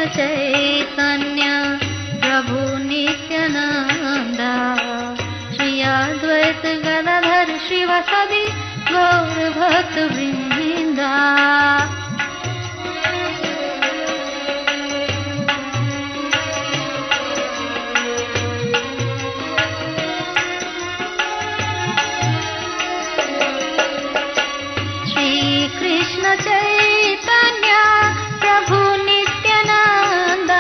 चैतन्य प्रभु नित्यानंद श्री अद्वैत गदाधर शिवासादि गौर भक्त वृंदा। कृष्ण चैतन्य प्रभु नित्यानंद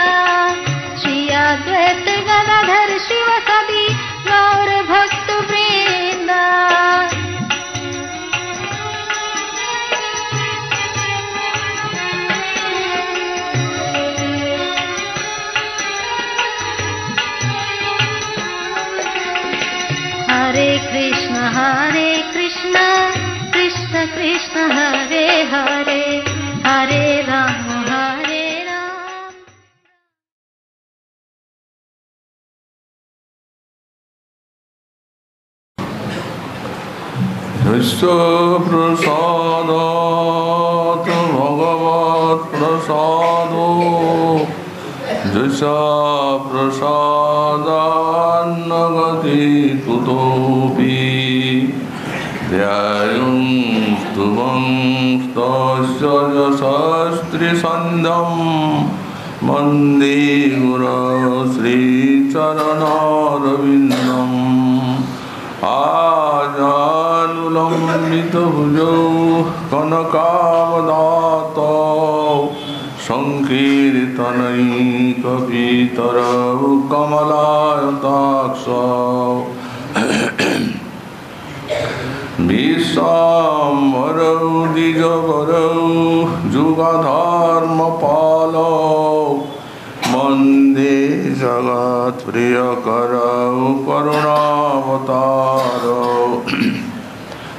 श्री अद्वैत गदाधर शिवासादि गौर भक्त वृंदा। हरे कृष्ण कृष्ण कृष्ण हरे हरे हरे राम हरे राम। यस्य प्रसादात् भगवत् प्रसादो यस्य प्रसादान्न गति कुतोऽपि ध्यायं स्तुवं तस्य यशस्त्रिसन्ध्यं वन्दे गुरो श्रीचरणारविन्दम्। आजानुलम्बितभुजौ कनकावदातौ संकीर्तनैकपितरौ कमलायताक्षौ विश्वाम्बरौ द्विजवरौ जुगधर्मपालौ वन्दे जगत्प्रियकरौ करुणावतारौ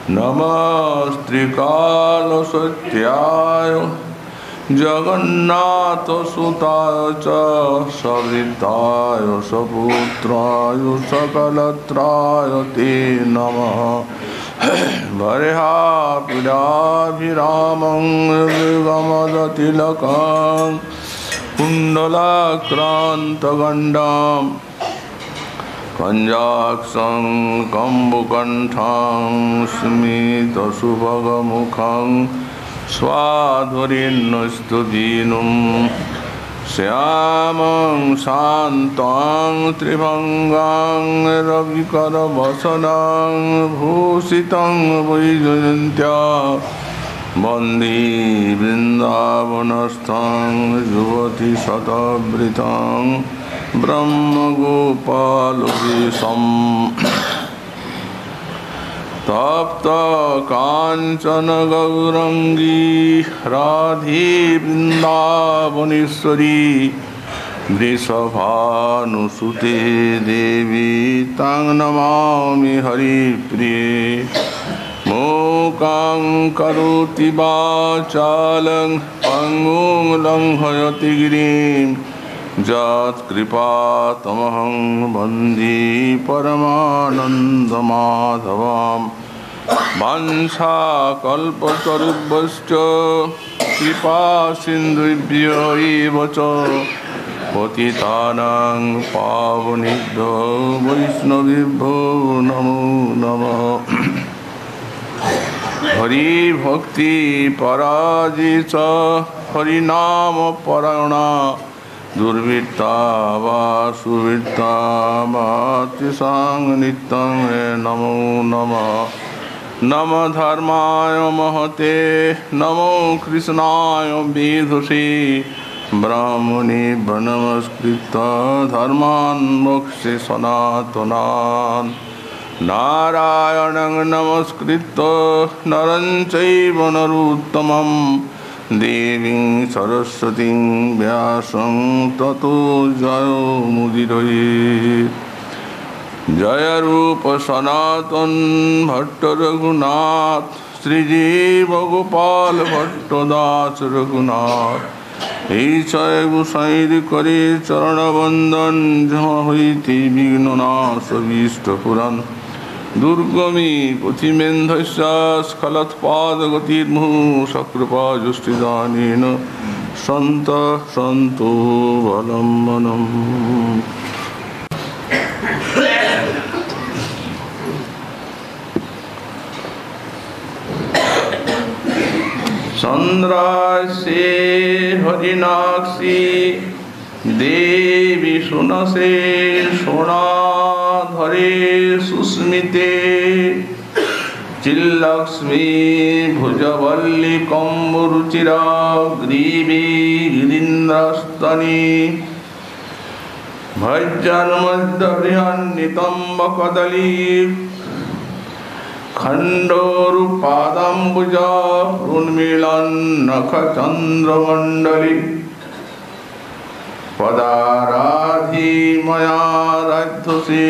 नमस्त्रिकालसत्याय जगन्नाथसुताय च सविताय सपुत्राय सकलत्राय ते नमः। वरेहापिराभिरामं मृगमदतिलकं कुण्डलाक्रान्तगण्डां कञ्जाक्षं कम्बुकण्ठं स्मितसुभगमुखं स्वाध्वरीन्नस्तुतीनुं श्यामं शान्तं त्रिभङ्गं रविकरवसनं भूषितं वैजयन्त्या वन्दे वृन्दावनस्थं युवतिशतवृतं ब्रह्मगोपालवेशम्। तप्त काञ्चन गौरंगी राधे वृन्दावनेश्वरी वृषभानुसुते देवी तां नमामि हरिप्रिये। मूकां करोति वाचालं पङ्गुं लङ्घयति गिरिं यत्कृपातमहं वन्दे परमानन्दमाधवम्। वाञ्छाकल्पतरुभ्यश्च कृपासिन्धुभ्यो एव च पतितानां पावनेभ्यो वैष्णवेभ्यो नमो नमः। हरिभक्ति पराजित हरिनाम परायणा दुर्वृत्ता वा सुवृत्ता मातिसां नित्यं नमो नमः। नमो धर्माय महते नमो कृष्णाय विदुषे ब्राह्मणे नमस्कृत्य धर्मान् मोक्षे सनातनान् नारायणं नमस्कृत्य नरं चैव नरोत्तमं देवीं सरस्वतीं व्यासं ततो जयमुदीरयेत्। जय रूप सनातन भट्ट रघुनाथ श्रीजीव गोपाल भट्ट दास रघुनाथ ईशय गुसाईर करे चरण वंदन जहाँ हुई विघ्ननाश विष्ट पुराण दुर्गमी पुथिमेन्धस्य स्खलत्पादगतिर्मुहुः सकृपाजुष्टिदानेन सन्तः सन्तु बलम्बनम्। चंद्रासे हरिनाक्षी देवी सुनसे सोनाधरे सुस्मिते चिल्लक्ष्मी भुजवल्ली कम्बुरुचिरा ग्रीवी गिरीन्द्रस्तनी भज्जन्मध्यनितम्बकदली खंडोरुपादम्बुजा उन्मीलन नख चंद्रमंडली पदाराधी मया राध्यसे।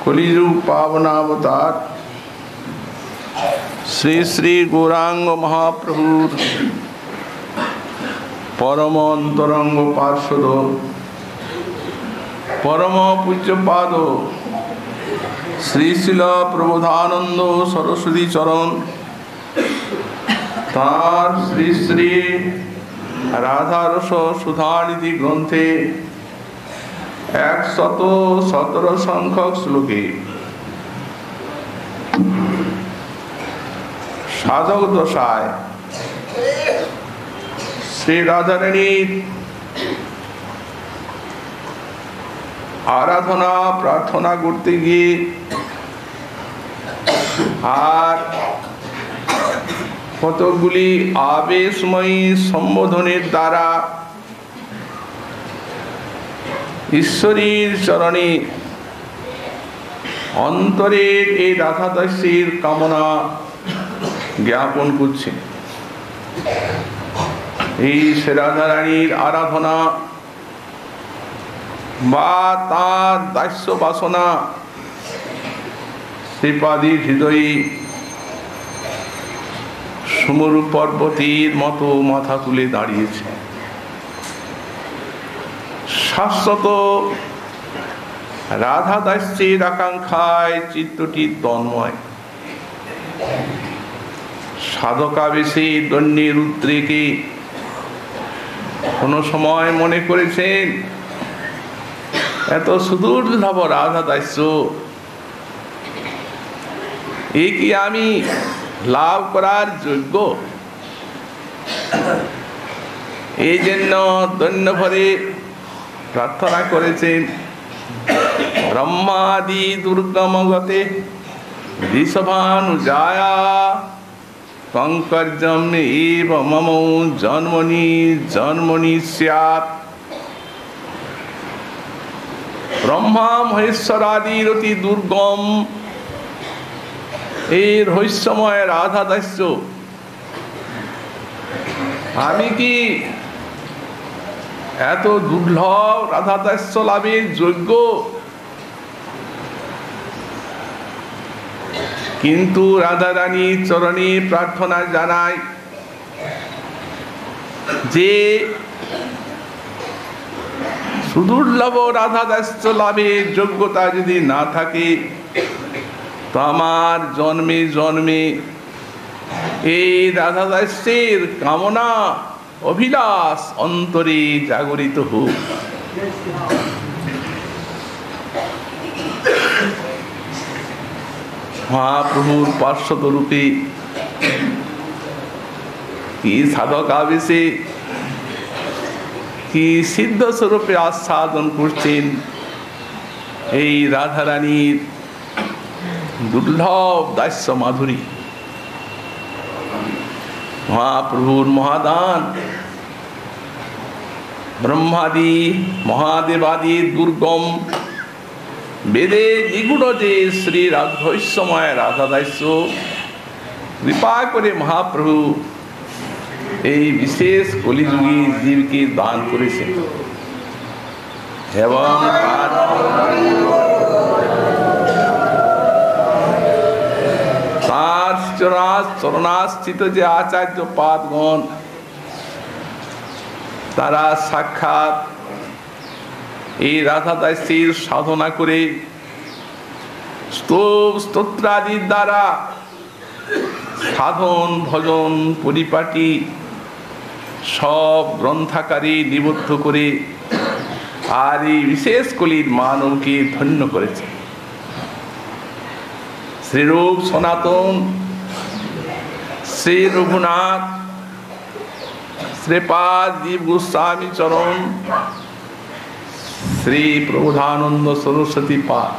कलियुग पावनावतार श्री श्री गौरांग महाप्रभु परम अंतरंग पार्षद परम पूज्यपाद श्री शिल प्रबोधानंद सरस्वती चरण तार श्री श्री राधारस सुधानिधि ग्रंथे 117 संख्यक श्लोके साधक दशाय श्री राधारानी आराधना प्रार्थना करते गए আর কতগুলি আবেশময়ী সম্বোধনের দ্বারা ঈশ্বরের চরণে অন্তরের এই রাধাদাসীর কামনা জ্ঞাপন করছে। এই রাধারানীর আরাধনা বা তার দাস্য বাসনা শ্রীপাদীর হৃদয়ে সুমরু পর্বতের মতো মাথা তুলে দাঁড়িয়েছে। শাশ্বত রাধা দাস্যের আকাঙ্ক্ষায় চিত্তটি তন্ময়। সাধকাবেশে দন্যের উদ্রেকে কোন সময় মনে করেছেন এত সুদুর্লভ রাধা দাস্য এ কি আমি লাভ করার যোগ্য? এই জন্য দৈন্য ভরে প্রার্থনা করেছেন ব্রহ্মাদি দুর্গমগতে ঋষভানুজায়া কঙ্কর্যম এব মম জন্মনি জন্মনি স্যাৎ। ব্রহ্মা মহেশ্বরাদির অতি দুর্গম এই রহস্যময় রাধা দাস্য আমি কি এত দুর্লভ রাধা দাস্য লাভের যোগ্য? কিন্তু রাধা রানীর চরণে প্রার্থনা জানাই যে সুদুর্লভ রাধা দাস্য লাভের যোগ্যতা যদি না থাকে তো আমার জন্মে জন্মে এই রাধা দাস্যের কামনা অভিলাষ অন্তরে জাগরিত হোক। মহাপ্রভুর পার্শ্বদ রূপে কি সাধক আবেশে কি সিদ্ধ স্বরূপে আস্বাদন করছেন এই রাধারানীর দুর্লভ দাস্য মাধুরী। মহাপ্রভুর মহাদান ব্রহ্মাদি মহাদেবাদি দুর্গম বেদে নিগুড় যে শ্রী রাধৈস্যময় রাধা দাস্য কৃপা করে মহাপ্রভু এই বিশেষ কলিযুগী জীবকে দান করেছেন এবং তার চরণাস্থিত যে আচার্য পাদগণ তারা সাক্ষাৎ এই রাধা দাসীর সাধনা করে স্তোত্রাদির দ্বারা সাধন ভজন পরিপাটি সব গ্রন্থাকারে নিবদ্ধ করে আর এই বিশেষ কলির মানবকে ধন্য করেছে। শ্রীরূপ সনাতন, শ্রী রঘুনাথ, শ্রীপাদ জীব গোস্বামী চরণ, শ্রী প্রবোধানন্দ সরস্বতী পাদ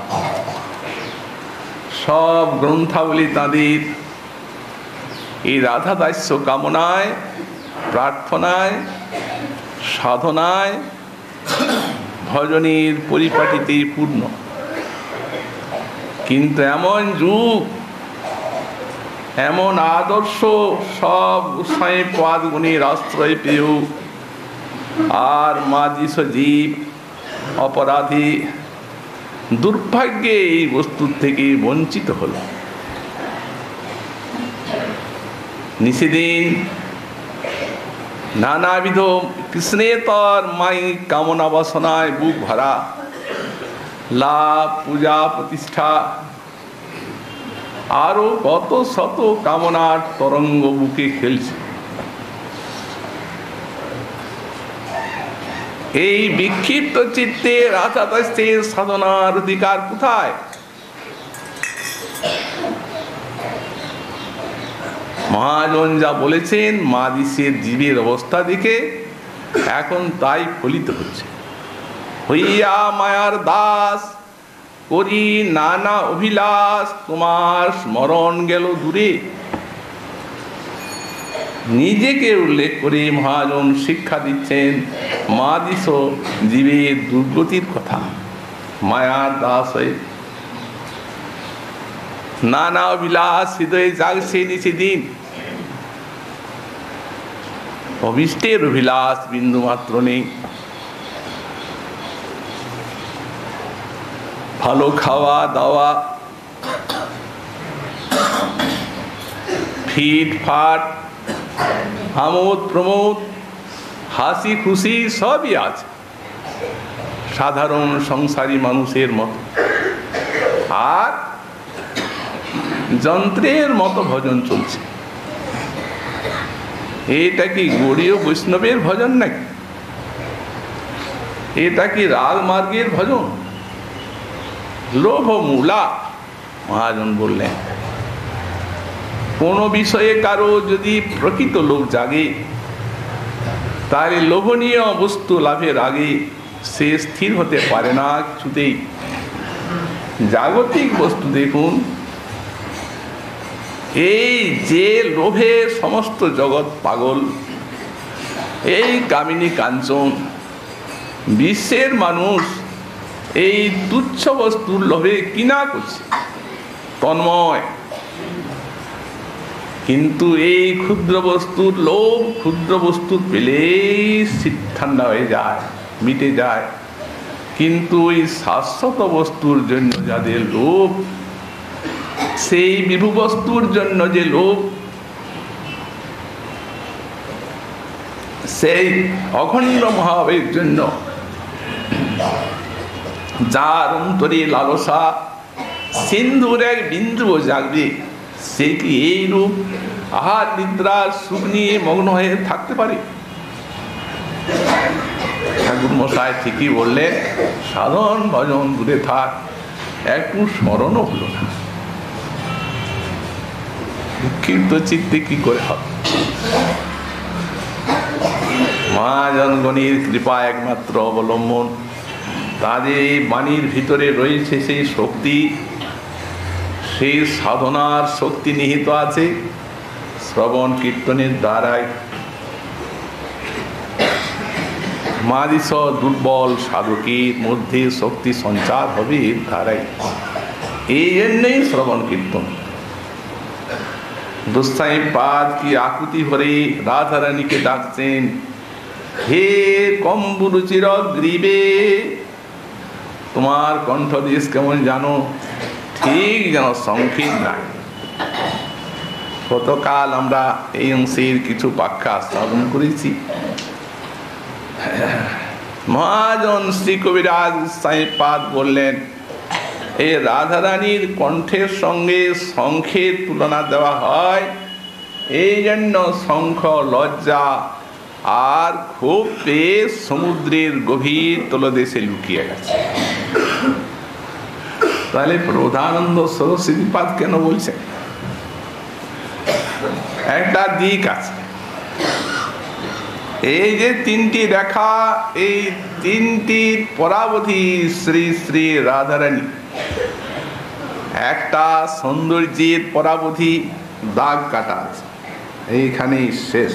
সব গ্রন্থাবলী তাদের এই রাধা দাস্য কামনায়, প্রার্থনায়, সাধনায়, ভজনের পরিপাটিতে পূর্ণ। কিন্তু এমন যুগ, এমন আদর্শ সব গোস্বামী পাদগুণের আশ্রয় পেয়েও আর মাজিস জীব অপরাধী দুর্ভাগ্যে এই বস্তুর থেকে বঞ্চিত হল। নিষেদিন নানাবিধ কৃষ্ণেতর মায়িক কামনা বাসনায় বুক ভরা, লাভ, পূজা, প্রতিষ্ঠা, আরো কত শত কামনার তরঙ্গ বুকে খেলছে। এই বিক্ষিপ্ত চিত্তে রাধা দাসের সাধনার অধিকার কোথায়? মহাজন যা বলেছেন মাদিসের জীবের অবস্থা দেখে এখন তাই ফলিত হচ্ছে। হইয়া মায়ার দাস করি নানা অভিলাষ, তোমার স্মরণ গেল দূরে। নিজেকে উল্লেখ করে মহাজন শিক্ষা দিচ্ছেন মাদিস জীবের দুর্গতির কথা। মায়ার দাস হয়ে নানা অভিলাষ হৃদয়ে জাগছে নিষেদিন, অভিষ্টের অভিলাষ বিন্দু মাত্র নেই। ভালো খাওয়া দাওয়া, ফিট ফাট, আমোদ প্রমোদ, হাসি খুশি সবই আছে সাধারণ সংসারী মানুষের মতো। আর যন্ত্রের মতো ভজন চলছে। এটা কি গৌড়ীয় বৈষ্ণবের ভজন নাকি? এটা কি রাগ মার্গের ভজন? লোভ মূলা। মহাজন বললেন কোন বিষয়ে কারো যদি প্রকৃত লোভ জাগে তাহলে লোভনীয় বস্তু লাভের আগে সে স্থির হতে পারে না কিছুতেই। জাগতিক বস্তু দেখুন, এই যে লোভে সমস্ত জগৎ পাগল, এই কামিনী কাঞ্চন, বিশ্বের মানুষ এই তুচ্ছ বস্তুর লোভে কিনা করছে তন্ময়। কিন্তু এই ক্ষুদ্র বস্তুর লোভ, ক্ষুদ্র বস্তু পেলেই শীত ঠান্ডা হয়ে যায়, মিটে যায়। কিন্তু এই শাশ্বত বস্তুর জন্য যাদের লোভ, সেই বিভু বস্তুর জন্য যে লোভ, সেই অখণ্ড মহাবের জন্য যার অন্তরে লালসা সিন্ধুর এক বিন্দুও জাগবে, সে কি এই রূপ আহার নিদ্রার সুখ নিয়ে মগ্ন হয়ে থাকতে পারে? ঠাকুর মশাই ঠিকই বললেন, সাধন ভজন দূরে থাক, একটু স্মরণও হলো না। বিক্ষিপ্ত চিত্তে কি করে হবে? মহাজনগণের কৃপা একমাত্র অবলম্বন। তাদের এই বাণীর ভিতরে রয়েছে সেই শক্তি, সেই সাধনার শক্তি নিহিত আছে শ্রবণ কীর্তনের দ্বারাই। মাদিস দুর্বল সাধকের মধ্যে শক্তি সঞ্চার হবে এর দ্বারাই। এই জন্যই শ্রবণ কীর্তন। গোস্বামী পাদ কি আকুতি ভরে রাধা রানীকে ডাকছেন, হে কম্বুরুচির গ্রীবে। তোমার কণ্ঠদেশ কেমন জানো? ঠিক যেন সংক্ষেপ নাই। গতকাল আমরা এই অংশের কিছু ব্যাখ্যা শ্রবণ করেছি। মহাজন শ্রী কবিরাজ সাইপাদ বললেন, এই রাধারানীর কণ্ঠের সঙ্গে শঙ্খের তুলনা দেওয়া হয়, এই জন্য শঙ্খ লজ্জা আর ক্ষোভ পেয়ে সমুদ্রের গভীর তলদেশে লুকিয়ে গেছে। তাহলে প্রধানন্দ সরস্বতীপাদ কেন বলছেন? একটা দিক আছে। এই যে তিনটি রেখা, এই তিনটি পরাবধি শ্রী শ্রী রাধারানী, একটা সৌন্দর্যের পরাবধি দাগ কাটা আছে, এইখানেই শেষ।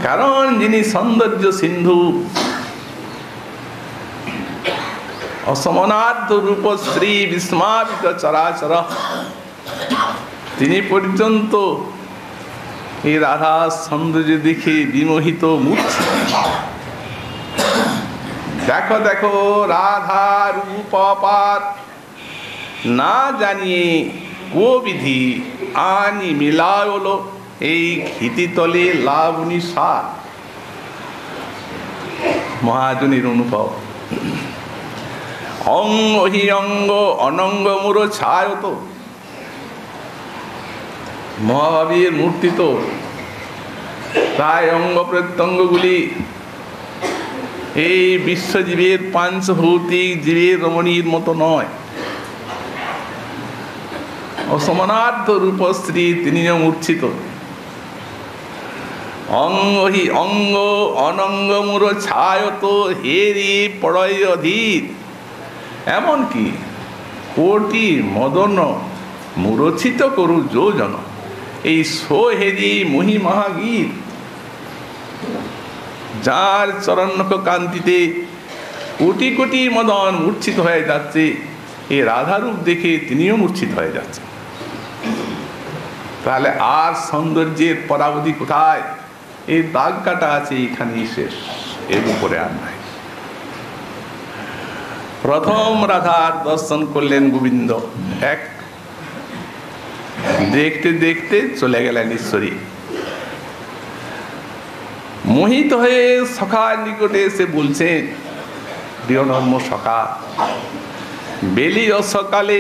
কারণ যিনি সৌন্দর্য সিন্ধু, অসমনার্থ রূপ শ্রী বিস্মাপিত চরাচর, তিনি পর্যন্ত এই রাধা সৌন্দর্য দেখে বিমোহিত মূর্তি। দেখো দেখো রাধা রূপ পাত না জানিয়ে কোবিধি আনি মিলায়লো এই ক্ষিতিতলে লাবণী সার। মহাজনীর অনুভব। অঙ্গ হি অঙ্গ অনঙ্গ মুর ছায়ত। মহাবীর মূর্তি তো তাই অঙ্গ প্রত্যঙ্গগুলি এই বিশ্বজীবের পাঞ্চভৌতিক জীবের রমণীর মতো নয়। অসমনার্থ রূপশ্রী তিনিও মূর্ছিত। অঙ্গ হি অঙ্গ অনঙ্গ মুর ছায়ত হেরি পড়য় অধীর। এমনকি কোটি মদন মূরছিত করু যোজন, এই সোহেরি মহি মহাগীত, যার চরণক কান্তিতে কোটি কোটি মদন মূর্ছিত হয়ে যাচ্ছে, এই রাধারূপ দেখে তিনিও মূর্ছিত হয়ে যাচ্ছে। তাহলে আর সৌন্দর্যের পরাবধি কোথায়? এই দাগ কাটা আছে, এইখানেই শেষ, এর উপরে আর নাই। প্রথম রাধার দর্শন করলেন গোবিন্দ, এক দেখতে দেখতে চলে গেলেন ঈশ্বরী। মোহিত হয়ে সখার নিকটে এসে বলছেন, প্রিয়নম্য সখা, বেলিয় সকালে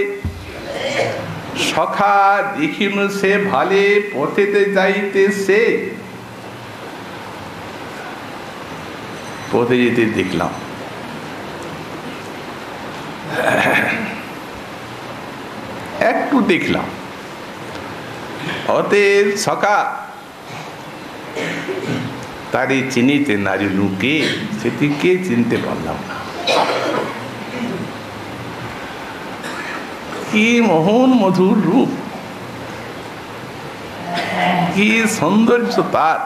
সখা দেখিন সে ভালে পথেতে যাইতে, সে পথে যেতে দেখলাম, একটু দেখলাম, অতএব সখা তারে চিনিতে নারী লুকে, সেটিকে চিনতে পারলাম না। কি মোহন মধুর রূপ, কি সৌন্দর্য তার।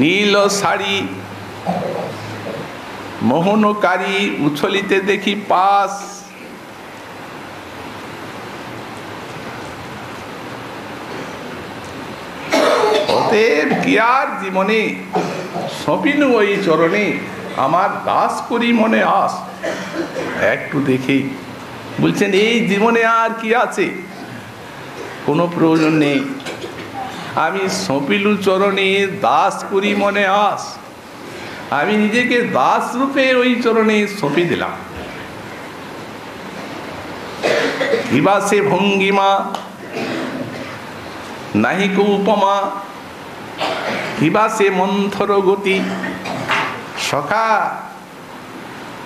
নীল শাড়ি মোহনকারী উছলিতে দেখি পাশ, অতএব কি আর জীবনে সপিনু ওই চরণে, আমার দাস করি মনে আস। একটু দেখেই বলছেন, এই জীবনে আর কি আছে, কোনো প্রয়োজন নেই, আমি সপিলু চরণে দাস করি মনে আস। আমি নিজেকে দাস রূপে ওই চরণে সঁপে দিলাম। কিবা সে ভঙ্গিমা নাহিক উপমা, কিবা সে মন্থর গতি। সখা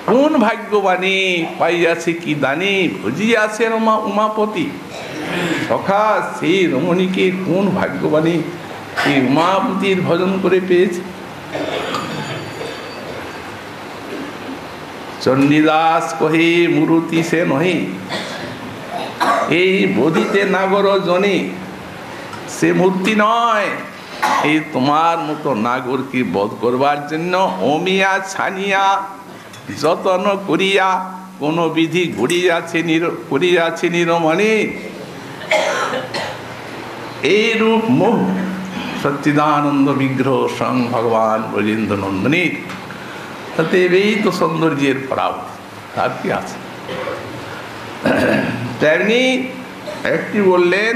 কোন ভাগ্যবাণী পাইয়াছে কি দানি, ভজিয়াছে রমা উমাপতি। সখা সেই রমণীকে কোন ভাগ্যবাণী এই উমাপতির ভজন করে পেয়েছে। চণ্ডীদাস কহে মূরতি সে নহে, এই বোধিতে নাগর জনে, সে মূর্তি নয়। এই তোমার মতো নাগরকে বধ করবার জন্য অমিয়া ছানিয়া যতন করিয়া কোন বিধি করিয়াছে নিরমণি। এই রূপ মোহ সচ্চিদানন্দ বিগ্রহ স্বয়ং ভগবান ব্রজেন্দ্র নন্দনীর। এই তো সৌন্দর্যের পরাবধি, আর কি আছে। তেমনি একটি বললেন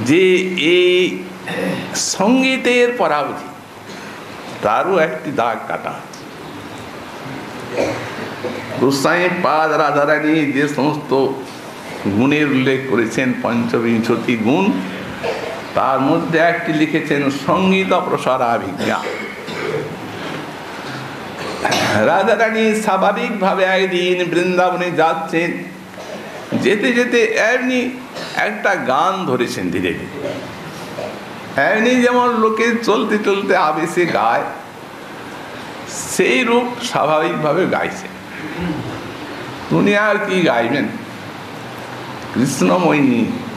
যে এই সঙ্গীতের পরাবধি তারও একটি দাগ কাটা। গোস্বামী পাদ রাধারানী যে সমস্ত গুণের উল্লেখ করেছেন, পঞ্চবিংশতি গুণ, তার মধ্যে একটি লিখেছেন সঙ্গীত প্রসারাভিজ্ঞা। রাধারানী স্বাভাবিকভাবে একদিন বৃন্দাবনে যাচ্ছেন, যেতে যেতে এমনি একটা গান ধরেছেন ধীরে ধীরে। এমনি যেমন লোকে চলতে চলতে আবেশে গায়, সেই রূপ স্বাভাবিকভাবে গাইছে। উনি আর কি গাইবেন? কৃষ্ণময়ী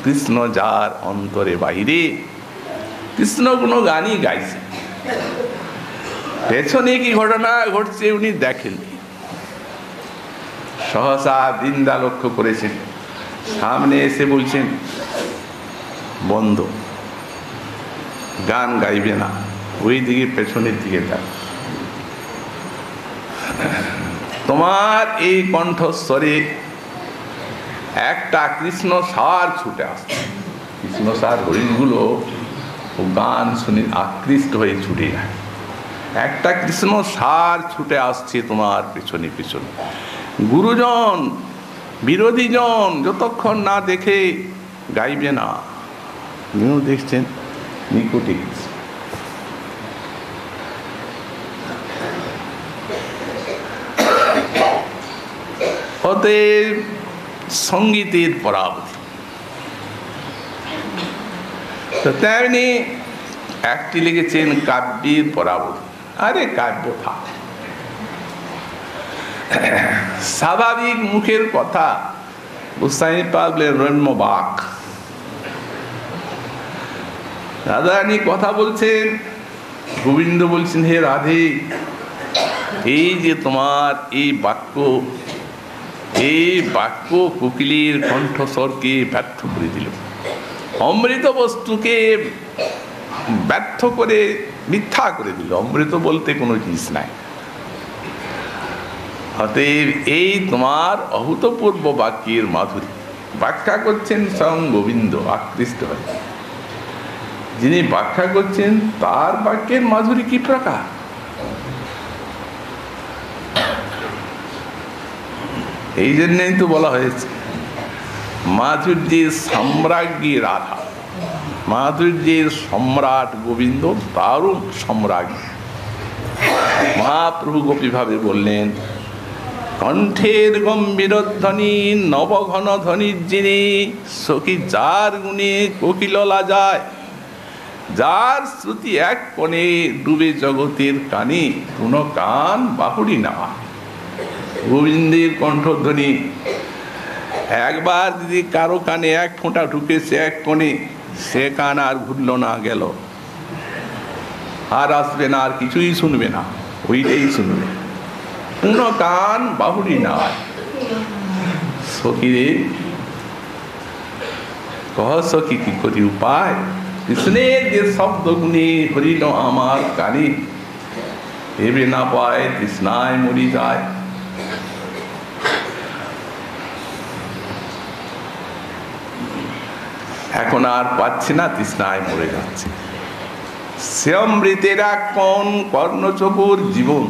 কৃষ্ণ যার অন্তরে বাইরে, কৃষ্ণ কোনো গানই গাইছে। পেছনে কি ঘটনা ঘটছে উনি দেখেন। সহসা বৃন্দা লক্ষ্য করেছেন, সামনে এসে বলছেন, বন্ধ, গান গাইবে না, ওই দিকে পেছনের দিকে দেখ। তোমার এই কণ্ঠস্বরে একটা কৃষ্ণ সার ছুটে আসছে। কৃষ্ণ সার হরিণগুলো গান শুনে আকৃষ্ট হয়ে ছুটে যায়। একটা কৃষ্ণ সার ছুটে আসছে তোমার পেছনে পেছনে। গুরুজন বিরোধীজন যতক্ষণ না দেখে গাইবে না। উনিও দেখছেন নিকটে। অতএব সঙ্গীতের পরাবধি। তো তেমনি একটি লিখেছেন কাব্যের পরাবধি। আরে কাব্য থাক, স্বাভাবিক মুখের কথা গোস্বামী পাগলের রম্য বাক। রাধারানী কথা বলছেন, গোবিন্দ বলছেন, হে রাধে, এই যে তোমার এই বাক্য কোকিলের কণ্ঠস্বরকে ব্যর্থ করে দিল, অমৃত বস্তুকে ব্যর্থ করে মিথ্যা করে দিল। অমৃত বলতে কোনো জিনিস নাই। অতএব এই তোমার অভূতপূর্ব বাক্যের মাধুরী। ব্যাখ্যা করছেন স্বয়ং গোবিন্দ আকৃষ্ট হয়। যিনি ব্যাখ্যা করছেন তার বাক্যের মাধুরী কি প্রকার? এই জন্যই তো বলা হয়েছে মাধুর্যের সাম্রাজ্ঞী রাধা, মাধুর্যের সম্রাট গোবিন্দ, দারুণ সম্রাজ্ঞী। মহাপ্রভু গোপীভাবে বললেন, কণ্ঠের গম্ভীর ধ্বনি নবঘন ধ্বনির যিনি, সখী যার গুণে কোকিললা যায়, যার শ্রুতি এক কোণে ডুবে জগতের কানে, কোন কান বাহুড়ি না। গোবিন্দের কণ্ঠধ্বনি একবার যদি কারো কানে এক ফোঁটা ঢুকেছে এক কোণে, সে কান আর ঘুরল না, গেল, আর আসবে না, আর কিছুই শুনবে না, ওইটাই শুনবে। কোন কান বাহুড়ি না। সখী রে কহ সখী কি করি উপায়, কৃষ্ণের যে শব্দ গুণে হরিণ আমার কানে, ভেবে না পায় তৃষ্ণায় মরি যায়। এখন আর পাচ্ছে না, তৃষ্ণায় মরে যাচ্ছে। সে অমৃতেরা কোন কর্ণচকোর জীবন,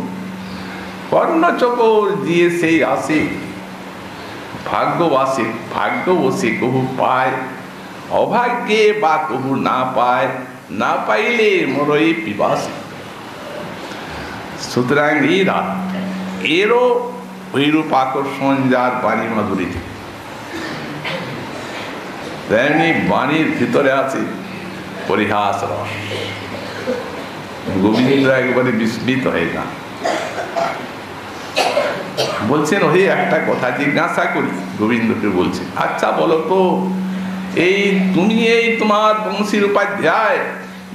কর্ণচকোর দিয়ে সেই আসে ভাগ্যবাসে, ভাগ্যবশে কহু পায়, অভাগ্যে বা কহু না পায়, না পাইলে মরই পিপাসে। সুতরাং এই রাত এরও ওইরূপ আকর্ষণ যার বাণী মাধুরীতে, তেমনি বাণীর ভিতরে আছে পরিহাস রস। গোবিন্দ একবারে বিস্মিত হয়ে যান, বলছেন, ওই একটা কথা জিজ্ঞাসা করি। গোবিন্দকে বলছেন, আচ্ছা বলো তো, এই তুমি এই তোমার বংশীর উপাধ্যায়,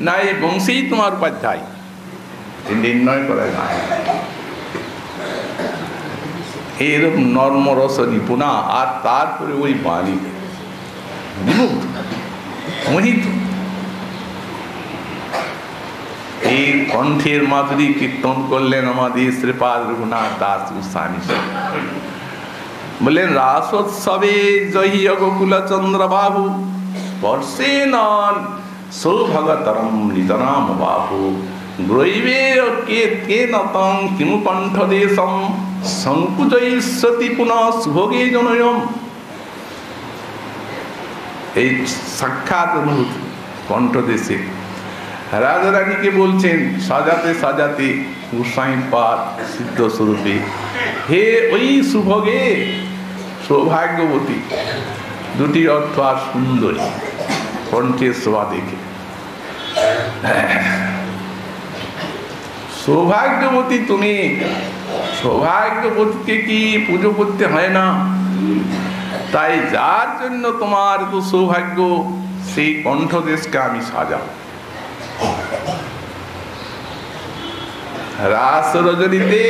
না এই বংশী তোমার উপাধ্যায়? নির্ণয় করা যায়। এইরকম নর্মরস নিপুণা, আর তারপরে ওই বাণী বিমুগ্ধ মোহিত। এই কণ্ঠের মাধুরী কীর্তন করলেন আমাদের শ্রীপাদ রঘুনাথ দাস গোস্বামী। বললেন, রাসোৎসবে জহিয় গোকুল চন্দ্র বাবু, স্পর্শেন সৌভাগতরম নিতরাম বাহু গ্রৈবে কেন তং কিমু কণ্ঠদেশম সংকুচয়িষ্যতি পুনঃ সুভোগে জনয়ম। এই সাক্ষাৎ অনুভূতি কণ্ঠদেশে রাধারানীকে বলছেন সাজাতে সাজাতে গোসাইপাদ সিদ্ধ স্বরূপে, হে ওই সুভোগে সৌভাগ্যবতী, দুটি অর্থ আর সুন্দরী কণ্ঠের শোভা দেখে। সৌভাগ্যবতী তুমি, সৌভাগ্যবতীকে কি পুজো করতে হয় না? তাই যার জন্য তোমার তো সৌভাগ্য, সেই কণ্ঠদেশকে আমি সাজাও। রাস রজনীতে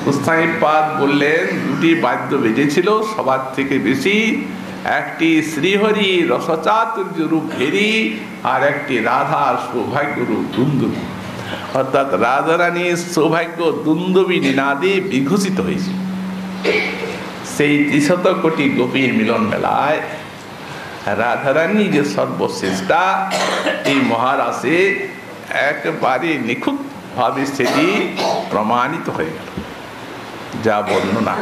গোসাইপাদ বললেন দুটি বাদ্য বেজেছিল, সবার থেকে বেশি একটি শ্রীহরি রসচাতুর্য রূপ ভেরি, আর একটি রাধার সৌভাগ্য রূপ দুন্দুবি। অর্থাৎ রাধারানীর সৌভাগ্য দুন্দুবি নিনাদে বিঘোষিত হয়েছে। সেই ৩০০ কোটি গোপীর মিলন মেলায় রাধারানী যে সর্বশ্রেষ্ঠা, এই মহারাসে একবারে নিখুঁত ভাবে সেটি প্রমাণিত হয়ে গেল, যা বর্ণনা।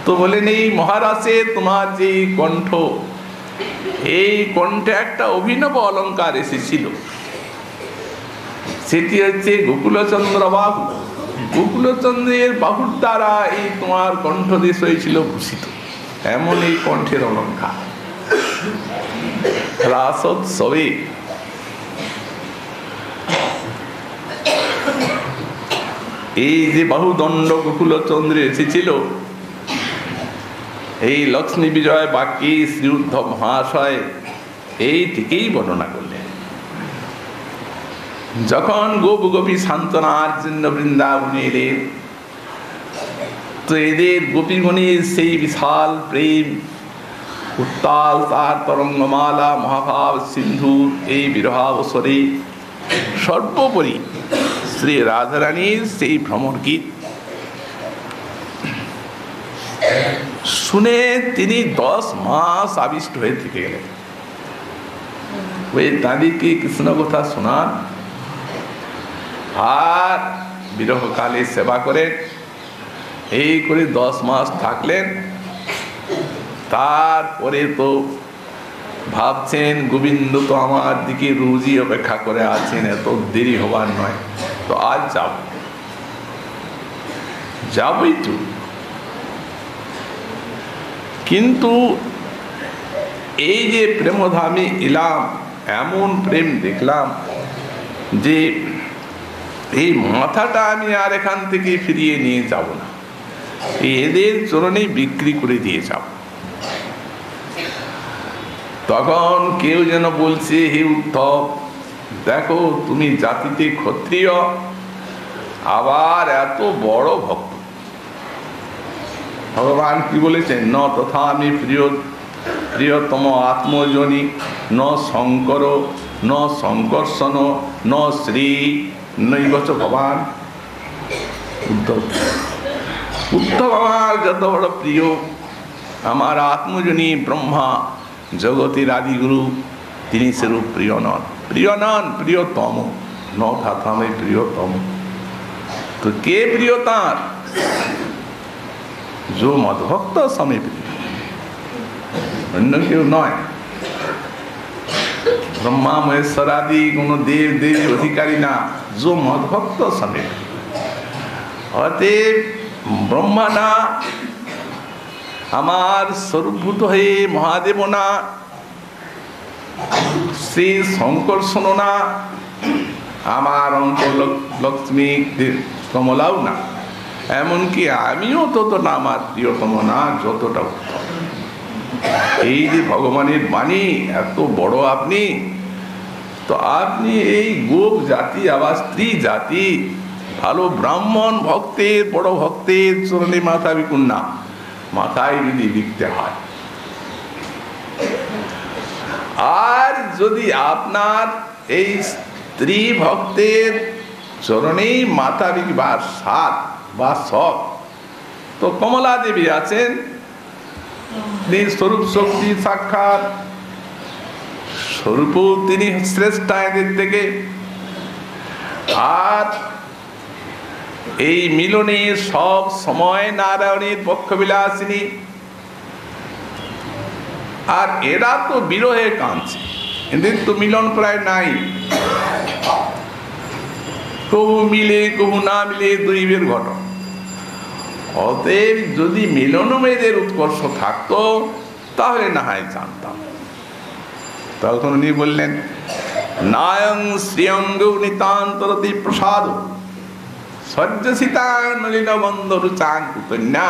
তো বলেন এই মহারাসে তোমার যে কণ্ঠ, এই কণ্ঠে একটা অভিনব অলঙ্কার এসেছিল, সেটি হচ্ছে গোকুলচন্দ্র বাহু। গোকুলচন্দ্রের বাহুর দ্বারা এই তোমার কণ্ঠদেশ হয়েছিল ভূষিত, এমন এই কণ্ঠের অলঙ্কার। রাসোৎসবে এই যে বাহুদণ্ড গোকুলচন্দ্রে এসেছিল, এই লক্ষ্মী বিজয় বাক্যে শ্রী উদ্ধব মহাশয় এইটিকেই বর্ণনা করলেন। যখন গোপ গোপী সান্ত্বনার জন্য বৃন্দাবনে এলেন, তো এদের গোপীগণের সেই বিশাল প্রেম উত্তাল তার তরঙ্গমালা মহাভাব সিন্ধুর এই বিরহাবসরে সর্বোপরি শ্রী রাধারানীর সেই ভ্রমর গীত শুনে তিনি 10 মাস আবিষ্ট হয়ে থেকে গেলেন। ওই দাদিকে কৃষ্ণ কথা শোনান আর বিরহকালে সেবা করেন, এই করে 10 মাস থাকলেন। তারপরে তো ভাবছেন গোবিন্দ তো আমার দিকে রোজই অপেক্ষা করে আছেন, এত দেরি হবার নয়, তো আজ যাবই তো। কিন্তু এই যে প্রেমধামে এলাম, এমন প্রেম দেখলাম যে এই মাথাটা আমি আর এখান থেকে ফিরিয়ে নিয়ে যাব না, এদের চরণে বিক্রি করে দিয়ে যাব। তখন কেউ যেন বলছে, হে উদ্ধব, দেখো তুমি জাতিতে ক্ষত্রিয়, আবার এত বড় ভক্ত। ভগবান কি বলেছেন, ন তথা আমি প্রিয়তম আত্মজনী, ন শঙ্কর, ন শঙ্কর্ষণ, ন শ্রী নৈবচ ভগবান। উদ্ধব আমার যত বড় প্রিয়, আমার আত্মজনী ব্রহ্মা জগতের আদিগুরু, তিনি সেরূপ প্রিয় নন। প্রিয় নন, প্রিয়তম। ন থামে প্রিয়তম। তো কে প্রিয় তাঁর? जो मदभक्त समय प्रिय, অন্য কেউ নয়। ব্রহ্মা মহেশ্বরাদি কোনো দেব দেবী অধিকারী না, जो মদভক্ত समय। অতএব ব্রহ্মা না, আমার স্বরূপভূত হয়ে মহাদেব না, শ্রী শঙ্কর্ষণ না, আমার অন্তর লক্ষ্মী কমলাও না, এমনকি আমিও তত না, আমার প্রিয়তম না, যতটা উত্তম। এই যে ভগবানের বাণী, এত বড় আপনি, তো আপনি এই গোপ জাতি আবার স্ত্রী জাতি, ভালো ব্রাহ্মণ ভক্তের, বড় ভক্তের চরণে মাথা বিকুন না, মাথায় যদি লিখতে হয়। আর যদি আপনার এই স্ত্রী ভক্তের চরণেই মাথা বিকবার সাত বা শখ, তো কমলা দেবী আছেন, তিনি স্বরূপ শক্তি সাক্ষাৎ, স্বরূপ তিনি শ্রেষ্ঠ এদের থেকে। আর এই মিলনে সব সময় নারায়ণের পক্ষবিলাসিনী। আর এরা তো বিরহে কাঁদছে, এদের তো মিলন প্রায় নাই। কবু মিলে কবু না মিলে দৈবের ঘটনা। অতএব যদি মিলনমেদের উৎকর্ষ থাকতো তাহলে না হয় জানতাম। তখন উনি বললেন, নায়ং শ্রিয়ঙ্গ নিতান্তরতি প্রসাদ সজ্জসিতা নলিন বন্ধ রুচাং কুতন্যা।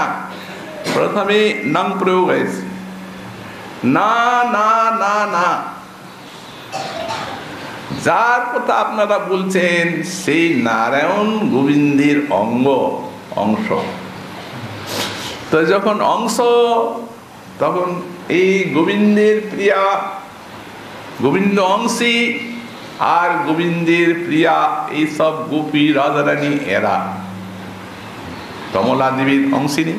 প্রথমে নাম প্রয়োগ হয়েছে, না না না না, যার কথা আপনারা বলছেন সেই নারায়ণ গোবিন্দের অংশ। তো যখন অংশ, তখন এই গোবিন্দের প্রিয়া, গোবিন্দ অংশী আর গোবিন্দের প্রিয়া এইসব গোপী রাধারানী এরা কমলা দেবীর অংশিনী,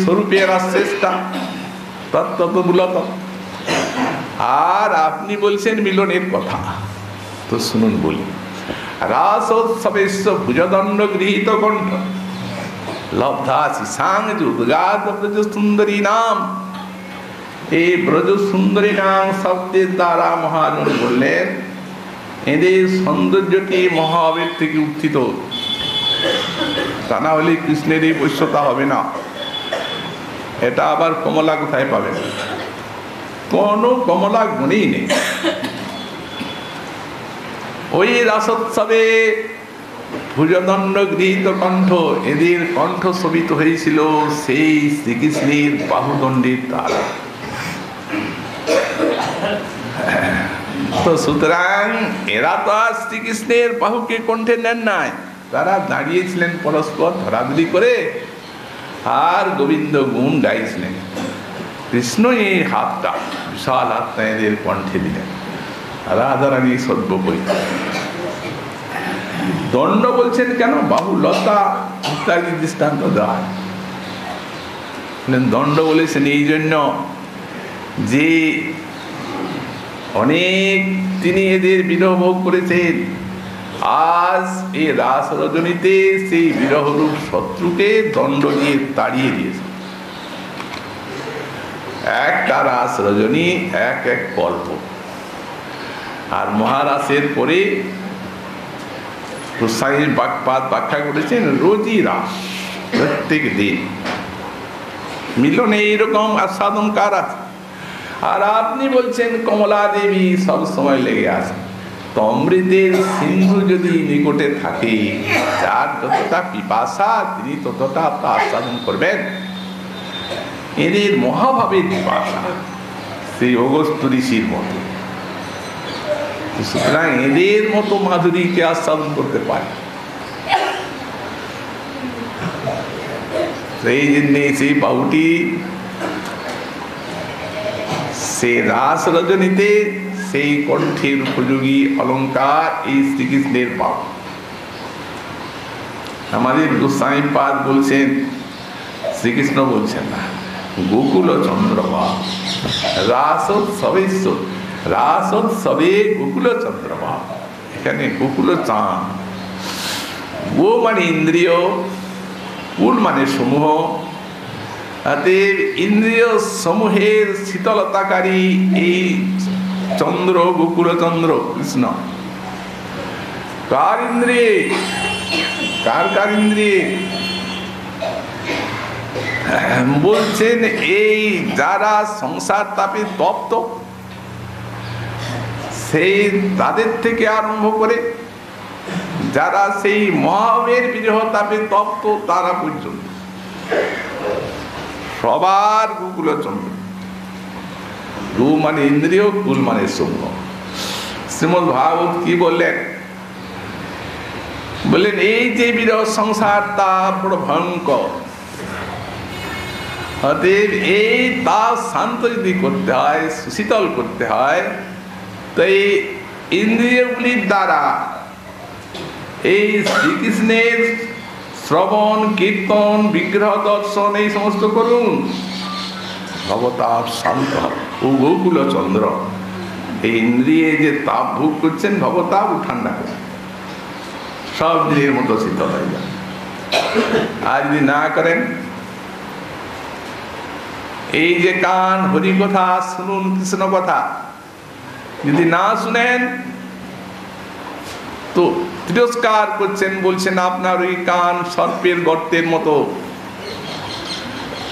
স্বরূপে এরা শ্রেষ্ঠা তত্ত্বমূলত। আর আপনি বলছেন মিলনের কথা, তো শুনুন বলি। রাসোৎসবেশ্ব ভুজদণ্ড গৃহীত কণ্ঠ লব্ধাসি সাংযুদ্গাত ব্রজ সুন্দরী নাম। এই ব্রজ সুন্দরী নাম শব্দের দ্বারা মহাজন বললেন এদের সৌন্দর্যটি মহাবীর থেকে উত্থিত, তা না হলে কৃষ্ণের এই বৈশ্যতা হবে না। এটা আবার কমলা কোথায় পাবেন? কোন কমলা গুণই নেই। ওই রাসোৎসবে ভুজদণ্ড গৃহীত কণ্ঠ, এদের কণ্ঠ শোভিত হয়েছিল সেই শ্রীকৃষ্ণের বাহুদণ্ডের দ্বারা। তো সুতরাং এরা তো আর শ্রীকৃষ্ণের বাহুকে কণ্ঠে নেন নাই, তারা দাঁড়িয়েছিলেন পরস্পর ধরাধরি করে আর গোবিন্দ গুণ গাইছিলেন। কৃষ্ণ এই হাতটা, বিশাল হাতটা এদের কণ্ঠে দিলেন, রাধারানী সদ্য বই। দণ্ড বলছেন কেন? বাহু লতা ইত্যাদি দৃষ্টান্ত দেওয়া। দণ্ড বলেছেন এই জন্য যে অনেক তিনি এদের বিরহ ভোগ করেছেন। আজ এই রাস রজনীতে সেই বিরহরূপ শত্রুকে দণ্ড দিয়ে তাড়িয়ে দিয়েছে। একটা রাস রজনী এক এক কল্প। আর মহারাসের পরে গোস্বামীর বাক্পাত ব্যাখ্যা করেছেন রোজই রাস, প্রত্যেক দিন মিলনে এইরকম আস্বাদন কার আছে। আর আপনি বলছেন কমলা দেবী সব সময় লেগে আছে। তো অমৃতের সিন্ধু যদি নিকটে থাকে, যার যতটা পিপাসা তিনি ততটা আস্বাদন করবেন। এদের মহাভাবের পিপাসা সেই অগস্ত্য ঋষির মতো। সুতরাং এদের মতো মাধুরীকে আস্বাদন করতে পারে। সেই জন্য সেই বাহুটি সেই রাস রজনীতে সেই কণ্ঠের উপযোগী অলঙ্কার এই শ্রীকৃষ্ণের বাহু। আমাদের গোস্বামী পাদ বলছেন, শ্রীকৃষ্ণ বলছেন না, গোকুল চন্দ্রবাবু রাসোৎসবেশ্বর, রাসোৎসবে গোকুল চন্দ্রবাবু। এখানে গোকুল চাঁদ, গো মানে ইন্দ্রিয়, কুল মানে সমূহ। অতএব ইন্দ্রিয় সমূহের শীতলতাকারী এই চন্দ্র, গোকুল চন্দ্র কৃষ্ণ। কার ইন্দ্রিয়ে? কার কার ইন্দ্রিয়ে? বলছেন এই যারা সংসার তাপে তপ্ত, সেই তাদের থেকে আরম্ভ করে যারা সেই মহাবের বিরহ তাপে তপ্ত তারা পর্যন্ত সবার গোকুল চন্দ্র। গো মানে ইন্দ্রিয়, কুল মানে সমূহ। শ্রীমদ্ ভাগবত কি বললেন? বললেন এই যে বিরহ সংসার তা বড় ভয়ঙ্কর। অতএব এই তা শান্ত যদি করতে হয়, সুশীতল করতে হয়, তো এই ইন্দ্রিয়গুলির দ্বারা এই শ্রীকৃষ্ণের শ্রবণ কীর্তন বিগ্রহ দর্শন এই সমস্ত করুন, ভবতাপ শান্ত হবে। ও গোকুল চন্দ্র এই ইন্দ্রিয়ে যে তাপ ভোগ করছেন, ভবতাপ ঠান্ডা করে সব দিনের মতো শীতল হয়ে যাবে। আর যদি না করেন, এই যে কান হরি কথা শুনুন, কৃষ্ণ কথা যদি না শুনেন তো তিরস্কার করছেন, বলছেন আপনার ওই কান সর্পের গর্তের মতো,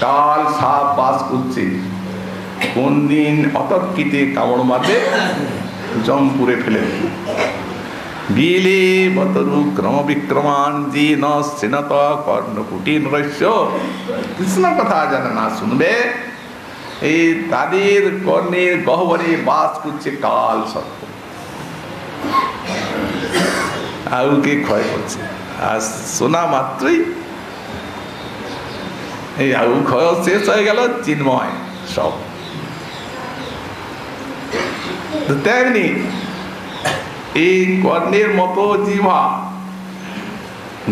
কাল সাপ বাস করছে, কোন দিন অতর্কিতে কামড় মারবে, জমপুরে ফেলে দেবে। বিলে বতরু ক্রম বিক্রমান যে ন সেনত কর্ণকুটির রহস্য, কৃষ্ণ কথা যারা না শুনবে, এই তাদের কর্ণের গহ্বরে বাস করছে কাল সর্প, আউকে ক্ষয় করছে। আর শোনা মাত্রই এই আউ ক্ষয় শেষ হয়ে গেল, চিন্ময় সব। তেমনি এই কর্ণের মতো জিহ্বা,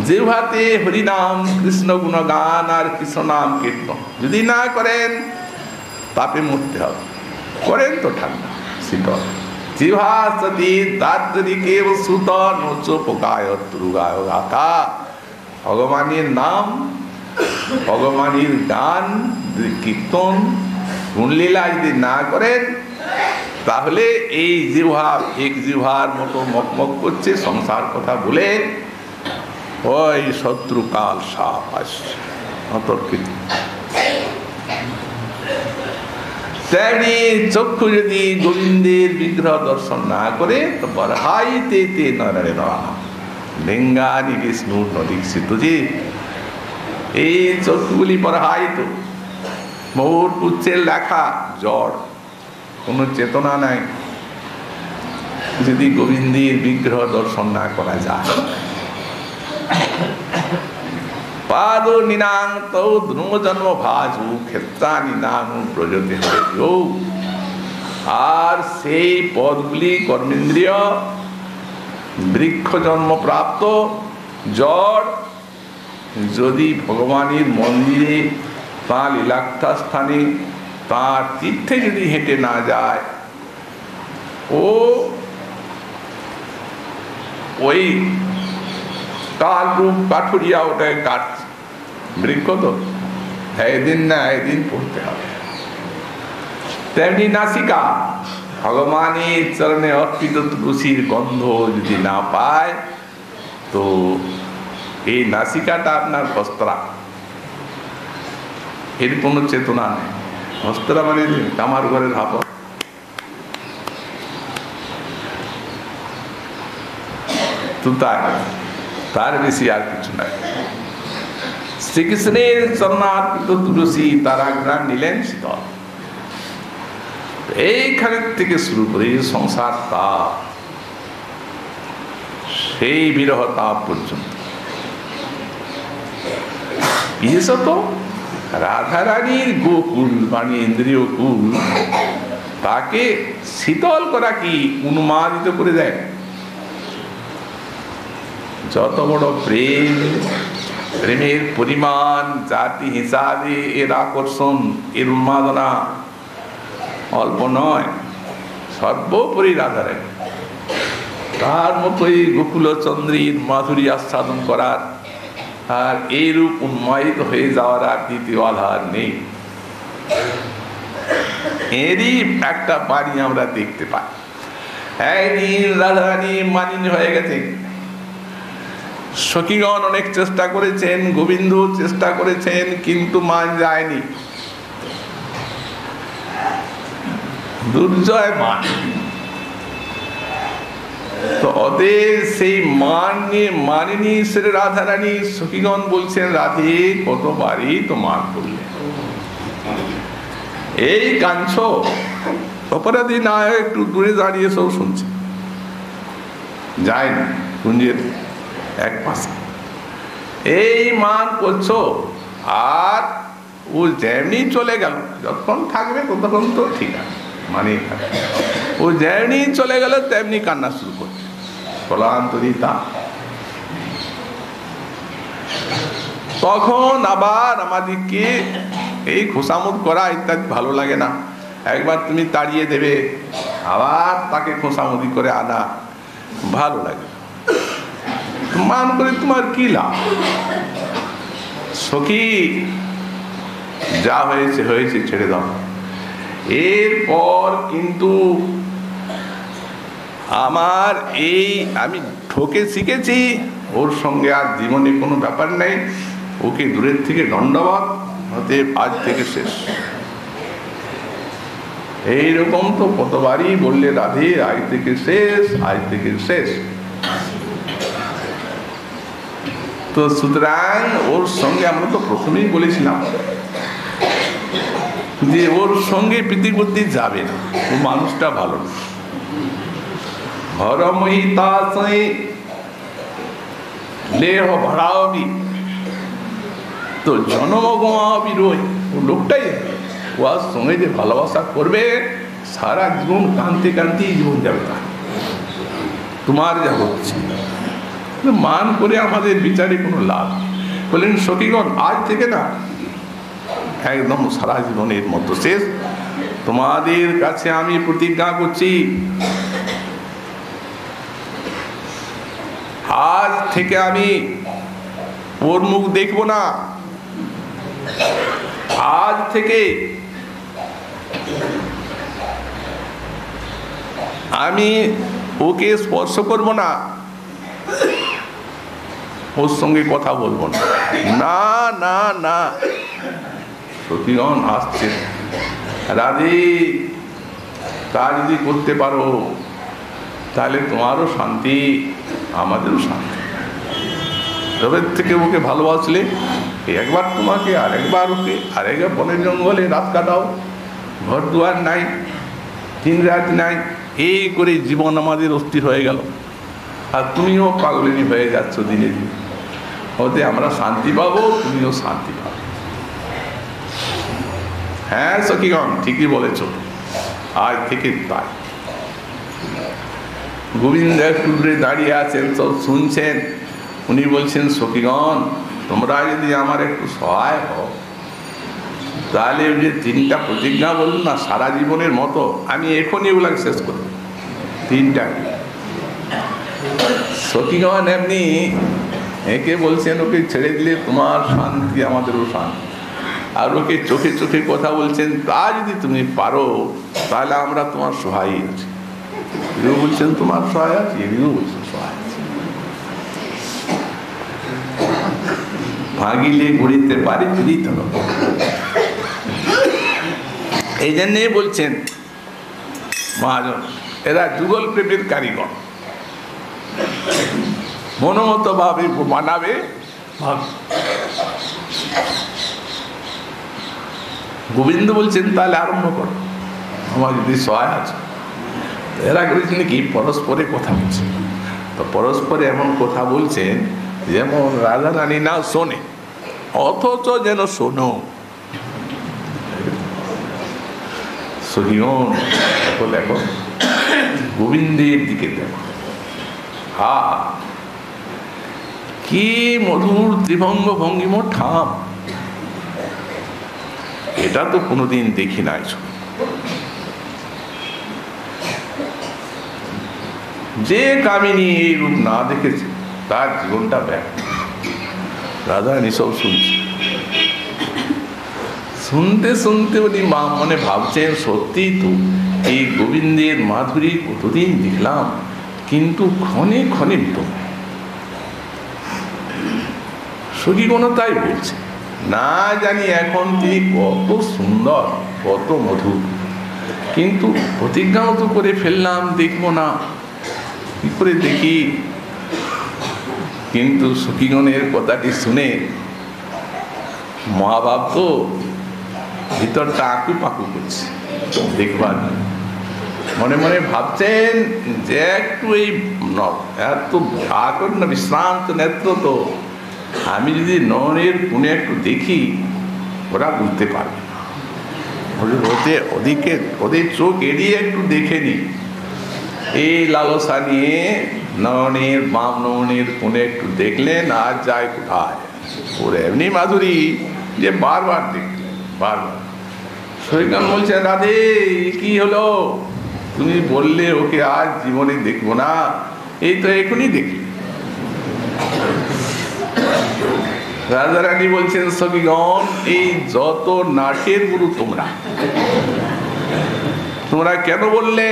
জিহ্বাতে হরিনাম কৃষ্ণ গুণগান আর কৃষ্ণ নাম কীর্তন যদি না করেন তাপে মরতে হবে। করেন তো ঠান্ডা শীতল। জিহ্বা সতী দারিকে সুত নোচ পোকায় ত্রুগায় গাথা, ভগবানের নাম, ভগবানের গান কীর্তন গুণলীলা যদি না করেন, তাহলে এই জিহ্বা এক জিহ্বার মতো মকমক করছে সংসার কথা বলে, ওই শত্রুকাল সাপ আসছে অতর্কিত। তেমনি চক্ষু যদি গোবিন্দের বিগ্রহ দর্শন না করে, তো বরহাইতে তে নরে লিঙ্গানি বিষ্ণু নদীক্ষিত যে এই চক্ষুগুলি বরহাইত, মৌর পুচ্ছের লেখা জড়, কোনো চেতনা নাই। যদি গোবিন্দের বিগ্রহ দর্শন না করা যায়, পাদ নিনাং তৌ দ্রুম জন্ম ভাজু ক্ষেত্রানি নানু প্রজতে হরিও। আর সেই পদগুলি কর্মেন্দ্রিয় বৃক্ষ জন্ম প্রাপ্ত জড় যদি ভগবানের মন্দিরে, তাঁর লীলাক্তা স্থানে, তাঁর তীর্থে যদি হেঁটে না যায়, ও ওই কাল রূপ কাঠুরিয়া ওটাকে কাটছে। বৃক্ষ তো একদিন না একদিন পড়তে হবে। তেমনি নাসিকা ভগবানের চরণে অর্পিত তুলসীর গন্ধ যদি না পায়, তো এই নাসিকাটা আপনার বস্ত্রা, এর কোনো চেতনা নেই। বস্ত্রা মানে আমার ঘরের হাপড়, তো তার বেশি আর কিছু নাই। শ্রীকৃষ্ণের চরণার্পিত তুলসী তারা গ্রাম নিলেন শীতল। এইখানের থেকে শুরু করে সংসার তাপ, সেই বিরহ তাপ পর্যন্ত, বিশেষত রাধারানীর গোকুল মানে ইন্দ্রিয় কুল, তাকে শীতল করা কি উন্মাদিত করে দেয়। যত বড় প্রেম, প্রেমের পরিমাণ জাতি হিসাবে এর আকর্ষণ, এর উন্মাদনা অল্প নয়, সর্বোপরি রাধারানী। তার মতোই গোকুলচন্দ্রীর মাধুরী আস্বাদন করার আর এইরূপ উন্মাদিত হয়ে যাওয়ার আর দ্বিতীয় আধার নেই। এরই একটা বাণী আমরা দেখতে পাই। একদিন রাধারানী মানিনী হয়ে গেছে। সখীগণ অনেক চেষ্টা করেছেন, গোবিন্দ চেষ্টা করেছেন, কিন্তু মান যায়নি। দুর্জয় মান। তো ওদের সেই মান নিয়ে মানিনি সেরে রাধারানী সখীগণ বলছেন, রাধে কতবারই তো মান করলে, এই কাঞ্চ। অপরাধী না একটু দূরে দাঁড়িয়ে সব শুনছে, যায় না কুঞ্জের এক পাশে। এই মান করছো, আর ও যেমনি চলে গেল, যতক্ষণ থাকবে ততক্ষণ তো ঠিক আছে, মানে ও যেমনি চলে গেল তেমনি কান্না শুরু করছে, প্রলান্তরিতা। তখন আবার আমাদেরকে এই খোসামত করা ইত্যাদি ভালো লাগে না। একবার তুমি তাড়িয়ে দেবে, আবার তাকে খোসামতি করে আনা ভালো লাগে। মান করে তোমার কি লাভ? সখী, যা হয়েছে হয়েছে, ছেড়ে দাও। এরপর কিন্তু আমার আমি ঠকে শিখেছি, ওর সঙ্গে আর জীবনে কোনো ব্যাপার নেই, ওকে দূরের থেকে দণ্ডবাদ, হতে আজ থেকে শেষ। এইরকম তো কতবারই বললে রাধে, আজ থেকে শেষ, আজ থেকে শেষ। তো সুতরাং ওর সঙ্গে আমরা তো প্রথমেই বলেছিলাম যে ওর সঙ্গে প্রীতি করতে যাবে না, ও মানুষটা ভালো না। হরমহিতা লেহ ভাড়াবি তো জন্ম গোয়াবি রই, ও লোকটাই ও আর সঙ্গে যে ভালোবাসা করবে, সারা জীবন কাঁদতে কাঁদতেই জীবন যাবে। না তোমার যা হচ্ছে মান করে আমাদের বিচারে কোনো লাভ। বললেন সখীগণ, আজ থেকে না একদম সারা জীবনের মতো শেষ। তোমাদের কাছে আমি প্রতিজ্ঞা করছি, আজ থেকে আমি ওর মুখ দেখব না। আজ থেকে আমি ওকে স্পর্শ করব না, ওর সঙ্গে কথা বলবো না। না না না, সতীগণ আসছে, রাধে তা যদি করতে পারো তাহলে তোমারও শান্তি, আমাদেরও শান্তি। তবে থেকে ওকে ভালোবাসলে একবার তোমাকে, আরেকবার ওকে, আরেকবার বনের জঙ্গলে রাত কাটাও, ঘর দুয়ার নাই, দিন রাত নাই, এই করে জীবন আমাদের অস্থির হয়ে গেল। আর তুমিও পাগলিনী হয়ে যাচ্ছ দিনে দিনে। ওতে আমরা শান্তি পাবো, তুমিও শান্তি পাবো। হ্যাঁ সখীগণ, ঠিকই বলেছ, আজ থেকে তাই। গোবিন্দ টুকরে দাঁড়িয়ে আছেন, সব শুনছেন। উনি বলছেন, সখীগণ তোমরা যদি আমার একটু সহায় হও, তাহলে ওই যে 3টা প্রতিজ্ঞা বলুন না সারা জীবনের মতো, আমি এখনই ওগুলাকে শেষ করব। 3টা সখীগণ এমনি একে বলছেন, ওকে ছেড়ে দিলে তোমার শান্তি, আমাদেরও শান্তি। আর ওকে চোখে চোখে কথা বলছেন, তা যদি তুমি পারো তাহলে আমরা তোমার সহায় আছি। এও বলছেন তোমার সহায় আছি, এও বলছেন সহায় আছি। ভাগিলে গড়িতে পারি যদি ধরো। এই জন্যই বলছেন মহাজন, এরা যুগল প্রেমের কারিগর, মনোমত ভাবে মানাবে। গোবিন্দ বলছেন তাহলে আরম্ভ করো, আমার যদি সহায় আছে। এরা করেছেন কি পরস্পরে কথা বলছে, তো পরস্পরে এমন কথা বলছেন যেমন রাজা রানী না শোনে, অথচ যেন শোনো। সখীগণ দেখো, দেখো গোবিন্দের দিকে দেখো, হা কি মধুর ত্রিভঙ্গ ভঙ্গিম ঠাম, এটা তো কোনোদিন দেখি নাই। যে কামিনী এই রূপ না দেখেছে তার জীবনটা ব্যর্থ। রাজা নিসব শুনছে, শুনতে শুনতে উনি মা মনে ভাবছেন, সত্যি তো এই গোবিন্দের মাধুরী কতদিন দেখলাম, কিন্তু ক্ষণে ক্ষণে বিরম। সখীগণ তাই বলছে, না জানি এখন তিনি কত সুন্দর, কত মধুর, কিন্তু প্রতিজ্ঞাও তো করে ফেললাম দেখবো না, কি করে দেখি। কিন্তু সখীগণের কথাটি শুনে মহাভাব তো ভিতরটা আঁকু পাকু করছে দেখবার। মনে মনে ভাবছেন যে একটু এই এত আকর্ণ বিশ্রান্ত নেত্র তো, আমি যদি নয়নের কোণে একটু দেখি ওরা বুঝতে পারবে না, ওদের চোখ এড়িয়ে একটু দেখে নি। এই লালসা নিয়ে নয়নের বাম নয়নের কোণে একটু দেখলেন, আর যায় কোথায়, ওর এমনি মাধুরী যে বারবার দেখতে, বারবার। সৈকত বলছে, রাধে কি হলো, তুমি বললে ওকে আজ জীবনে দেখবো না, এই তো এখনই দেখি। রাধারানী বলছেন, সখীগণ, এই যত নাটের গুরু তোমরা কেন বললে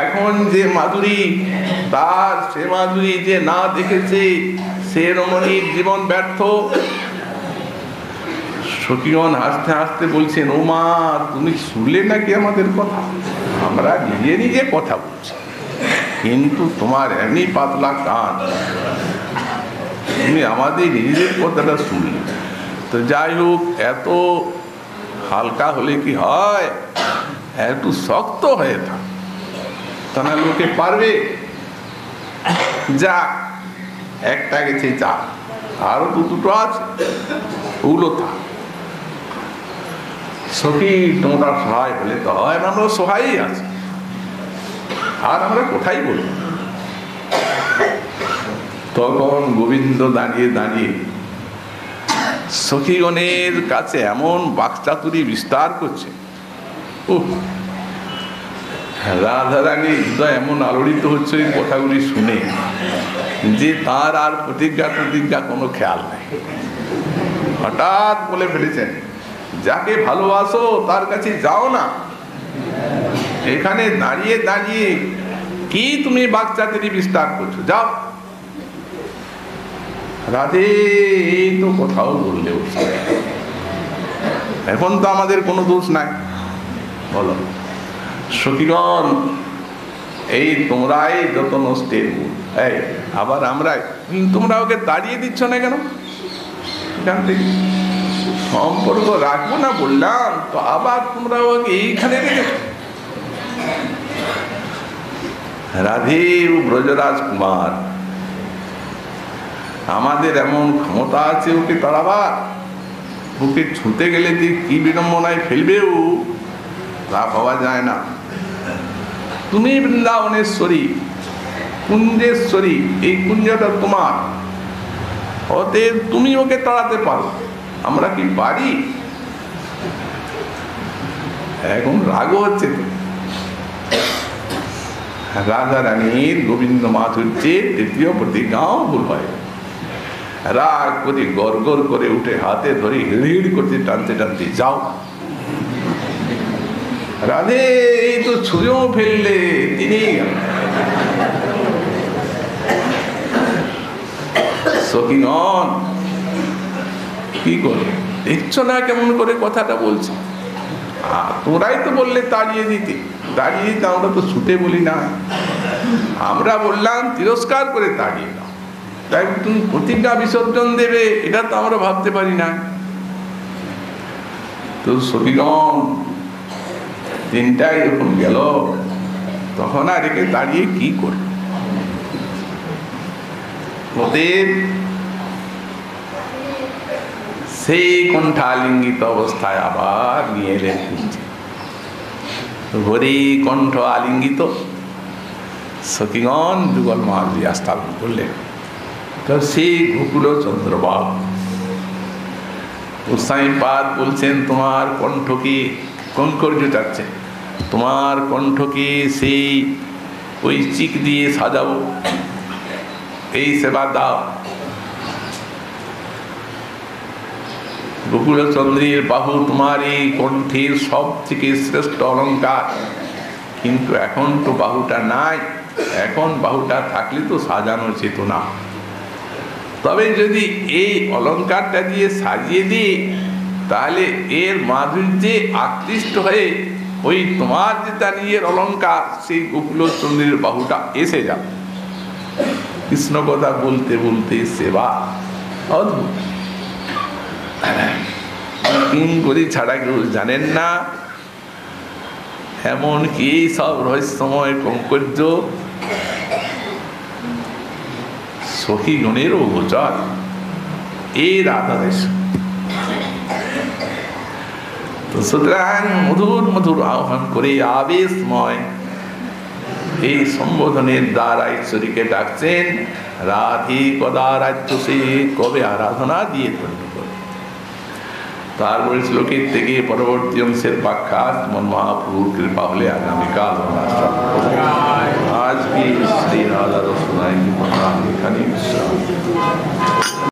এখন যে মাধুরী, তার সে মাধুরী যে না দেখেছে সে রমণীর জীবন ব্যর্থ। সখীগণ হাসতে হাসতে বলছেন, ও মা, তুমি শুনলে নাকি আমাদের কথা? আমরা নিজে নিজে কথা বলছি, কিন্তু তোমার এমনি পাতলা কান, তুমি আমাদের নিজেদের কথাটা শুনলে। তো যাই হোক, এত হালকা হলে কি হয়, একটু শক্ত হয়ে থাক, তা লোকে পারবে। যাক, একটা গেছে, যা, আরো দুটো আছে, ওগুলো থাক। সখী তোমরা সহায় হলে তো হয়, আমরা সহায়ই আছি, আর আমরা কোথায় বলব। তখন গোবিন্দ দাঁড়িয়ে দাঁড়িয়ে সখীগণের কাছে এমন বাকচাতুরী বিস্তার করছে, রাধারানী হৃদয় এমন আলোড়িত হচ্ছে এই কথাগুলি শুনে যে তার আর প্রতিজ্ঞা কোনো খেয়াল নেই। হঠাৎ বলে ফেলেছেন, যাকে ভালোবাসো তার কাছে যাও না, এখানে দাঁড়িয়ে দাঁড়িয়ে কি তুমি বাকচাতুরী বিস্তার করছো, যাও। রাধে এই তো কোথাও বললে, এখন তো আমাদের কোনো দোষ নাই, বলো। সখীগণ, এই তোমরাই যত নষ্টের মূল, এই আবার আমরাই। তোমরা ওকে তাড়িয়ে দিচ্ছ না কেন? এখান থেকে সম্পর্ক রাখবো না বললাম, তো আবার তোমরা ওকে এইখানে রেখে। রাধে ও ব্রজরাজ কুমার, আমাদের এমন ক্ষমতা আছে ওকে তাড়াবার, ওকে ছুঁতে গেলে যে কি বিড়ম্বনায় ফেলবে ও, তা পাওয়া যায় না। তুমি বৃন্দাবনেশ্বরী, কুঞ্জেশ্বরী, এই কুঞ্জটা তোমার, অতএব তুমি ওকে তাড়াতে পারো, আমরা কি পারি? এখন রাগও হচ্ছে। রাজা রানীর গোবিন্দ মাধুর্যের তৃতীয় প্রতিজ্ঞাও ভুল হয়। রাগ করে গড় গড় করে উঠে হাতে ধরে হিড় করতে টানতে টানতে, যাও রাধে, এই তো ছুঁয়েও ফেললে, তিনি সখীগণ কি করে দেখছো না কেমন করে কথাটা বলছে? তোরাই তো বললে তাড়িয়ে দিতে, আমরা তো ছুটে বলি না, আমরা বললাম তিরস্কার করে তাড়িয়ে দাও, তাই তুমি প্রতিজ্ঞা বিসর্জন দেবে, এটা তো আমরা ভাবতে পারি না। তো সখীগণ দিনটাই যখন গেল, তখন আর একে দাঁড়িয়ে কি করবে? ওদের সেই কণ্ঠালিঙ্গিত অবস্থায় আবার নিয়ে এলেন। হরি কণ্ঠ আলিঙ্গিত, সখীগণ যুগল মাধুরী আস্থাপন করলেন। তো সেই গোকুল চন্দ্রবাবু গোস্বামীপাদ বলছেন, তোমার কণ্ঠ কি কঙ্কর্য চাচ্ছে, তোমার কণ্ঠকে সেই ওই চিক দিয়ে সাজাবো, এই সেবা দাও। গোকুল চন্দ্রের বাহু তোমার এই কণ্ঠের সব থেকে শ্রেষ্ঠ অলঙ্কার, কিন্তু এখন তো বাহুটা নাই, এখন বাহুটা থাকলে তো সাজানো যেত না। তবে যদি এই অলঙ্কারটা দিয়ে সাজিয়ে দিই, তাহলে এর মাধুর্যে আকৃষ্ট হয়ে ওই তোমার যেটা নিজের অলঙ্কার, সেই গোকুল চন্দ্রের বাহুটা এসে যাবে। কৃষ্ণ কথা বলতে বলতে সেবা অদ্ভুত, কিঙ্করী ছাড়া কেউ জানেন না। এমন কি সব রহস্যময় কঙ্কর্য সখীগণেরও গোচর এই রাধাদেশ। তো সুতরাং মধুর মধুর আহ্বান করে আবেশময় এই সম্বোধনের দ্বারা ঈশ্বরীকে ডাকছেন, রাধে কদা রাজ্য সে, কবে আরাধনা দিয়ে ধন্য করে। তারপরে শ্লোকের থেকে পরবর্তী অংশের ব্যাখ্যা মন মহাপ্রভুর কৃপা হলে আগামীকাল আজকে শ্রী রাধা রসনায় এখানে বিশ্রাম।